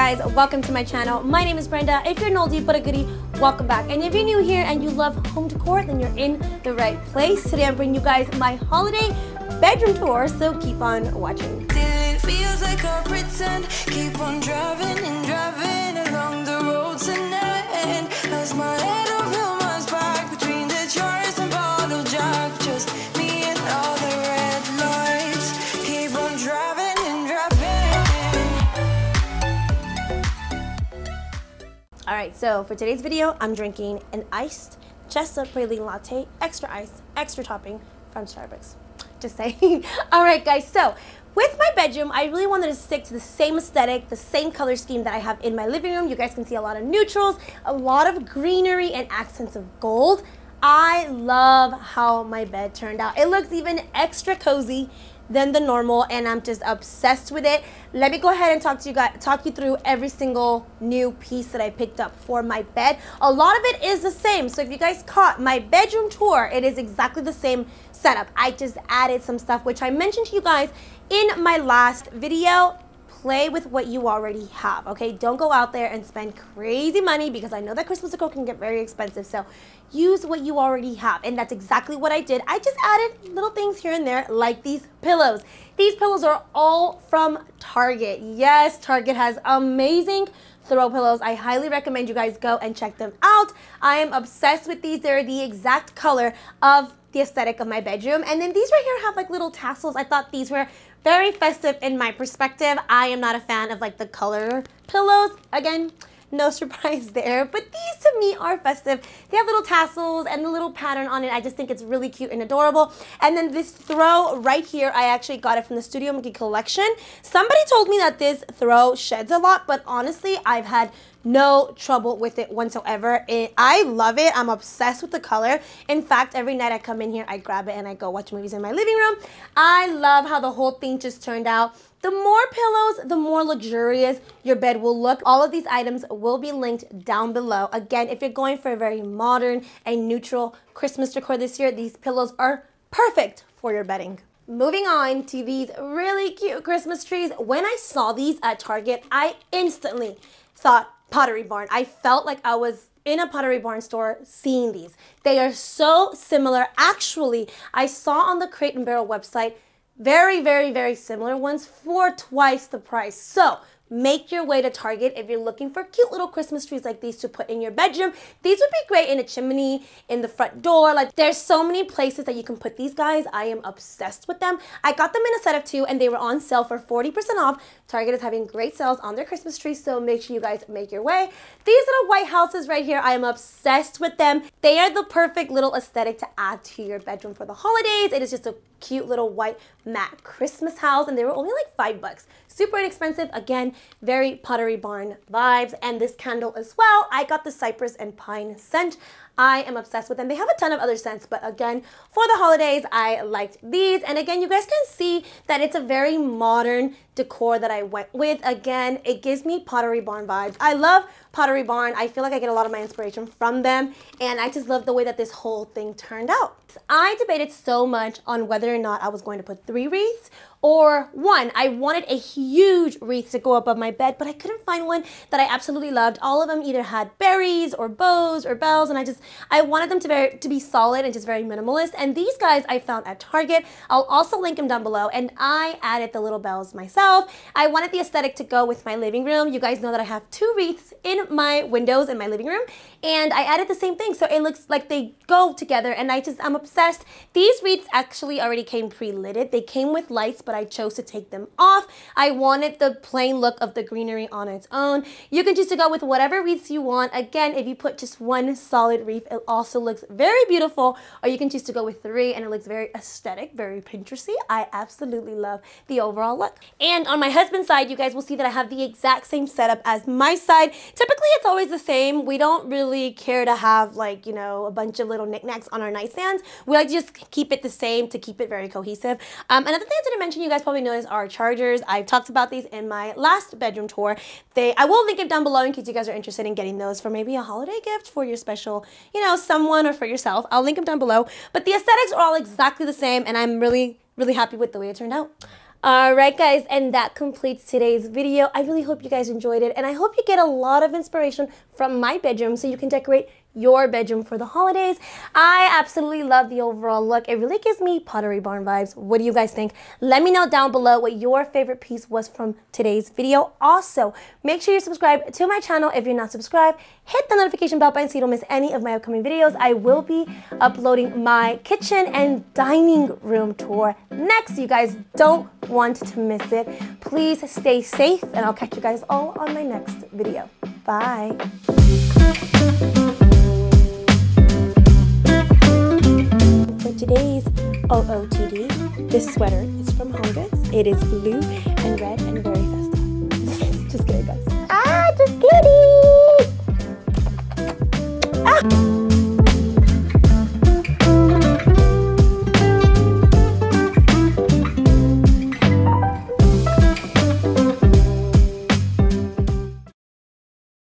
guys, welcome to my channel. My name is Brenda. If you're an oldie but a goodie, welcome back. And if you're new here and you love home decor, then you're in the right place. Today I'm bringing you guys my holiday bedroom tour, so keep on watching. It feels like I pretend, keep on driving and driving along the road tonight. Lost my head over my back between the jars and bottle jack. Just me and all the red lights. Keep on driving and driving. Alright, so for today's video, I'm drinking an iced chestnut praline latte, extra ice, extra topping from Starbucks. Just saying. Alright guys, so with my bedroom, I really wanted to stick to the same aesthetic, the same color scheme that I have in my living room. You guys can see a lot of neutrals, a lot of greenery and accents of gold. I love how my bed turned out. It looks even extra cozy than the normal, and I'm just obsessed with it. Let me go ahead and talk you through every single new piece that I picked up for my bed. A lot of it is the same, so if you guys caught my bedroom tour, it is exactly the same setup. I just added some stuff which I mentioned to you guys in my last video. Play with what you already have, okay? Don't go out there and spend crazy money, because I know that Christmas decor can get very expensive. So use what you already have, and that's exactly what I did. I just added little things here and there, like these pillows. These pillows are all from Target. Yes, Target has amazing throw pillows. I highly recommend you guys go and check them out. I am obsessed with these. They're the exact color of the aesthetic of my bedroom. And then these right here have like little tassels. I thought these were very festive in my perspective. I am not a fan of like the color pillows. Again, no surprise there, but these to me are festive. They have little tassels and a little pattern on it. I just think it's really cute and adorable. And then this throw right here, I actually got it from the Studio Mickey collection. Somebody told me that this throw sheds a lot, but honestly, I've had no trouble with it whatsoever. I love it. I'm obsessed with the color. In fact, every night I come in here, I grab it and I go watch movies in my living room. I love how the whole thing just turned out. The more pillows, the more luxurious your bed will look. All of these items will be linked down below. Again, if you're going for a very modern and neutral Christmas decor this year, these pillows are perfect for your bedding. Moving on to these really cute Christmas trees. When I saw these at Target, I instantly thought Pottery Barn. I felt like I was in a Pottery Barn store seeing these. They are so similar. Actually, I saw on the Crate and Barrel website very, very, very similar ones for twice the price. So make your way to Target if you're looking for cute little Christmas trees like these to put in your bedroom. These would be great in a chimney, in the front door. Like, there's so many places that you can put these guys. I am obsessed with them. I got them in a set of 2 and they were on sale for 40% off. Target is having great sales on their Christmas trees, so make sure you guys make your way. These little white houses right here, I am obsessed with them. They are the perfect little aesthetic to add to your bedroom for the holidays. It is just a cute little white matte Christmas house, and they were only like $5. Super inexpensive. Again, very Pottery Barn vibes. And this candle as well, I got the cypress and pine scent. I am obsessed with them. They have a ton of other scents, but again, for the holidays, I liked these. And again, you guys can see that it's a very modern decor that I went with. Again, it gives me Pottery Barn vibes. I love Pottery Barn. I feel like I get a lot of my inspiration from them, and I just love the way that this whole thing turned out. I debated so much on whether or not I was going to put 3 wreaths or 1. I wanted a huge wreath to go above my bed, but I couldn't find one that I absolutely loved. All of them either had berries or bows or bells, and I wanted them to be solid and just very minimalist. And these guys I found at Target. I'll also link them down below, and I added the little bells myself. I wanted the aesthetic to go with my living room. You guys know that I have 2 wreaths in my windows in my living room, and I added the same thing, so it looks like they go together, and I'm obsessed. These wreaths actually already came pre-lidded. They came with lights, but I chose to take them off. I wanted the plain look of the greenery on its own. You can choose to go with whatever wreaths you want. Again, if you put just 1 solid wreath, it also looks very beautiful, or you can choose to go with 3 and it looks very aesthetic, very Pinteresty. I absolutely love the overall look. And on my husband's side, you guys will see that I have the exact same setup as my side. Typically, it's always the same. We don't really care to have, like, you know, a bunch of little knickknacks on our nightstands. We like to just keep it the same to keep it very cohesive. Another thing I didn't mention, you guys probably noticed, are chargers. I've talked about these in my last bedroom tour. I will link it down below in case you guys are interested in getting those for maybe a holiday gift for your special, you know, someone or for yourself. I'll link them down below. But the aesthetics are all exactly the same, and I'm really happy with the way it turned out. All right, guys, and that completes today's video. I really hope you guys enjoyed it, and I hope you get a lot of inspiration from my bedroom so you can decorate your bedroom for the holidays. I absolutely love the overall look. It really gives me Pottery Barn vibes. What do you guys think? Let me know down below what your favorite piece was from today's video. Also, make sure you subscribe to my channel if you're not subscribed. Hit the notification bell button so you don't miss any of my upcoming videos. I will be uploading my kitchen and dining room tour next. You guys don't want to miss it. Please stay safe, and I'll catch you guys all on my next video. Bye. For today's OOTD, this sweater is from HomeGoods. It is blue and red and very fun.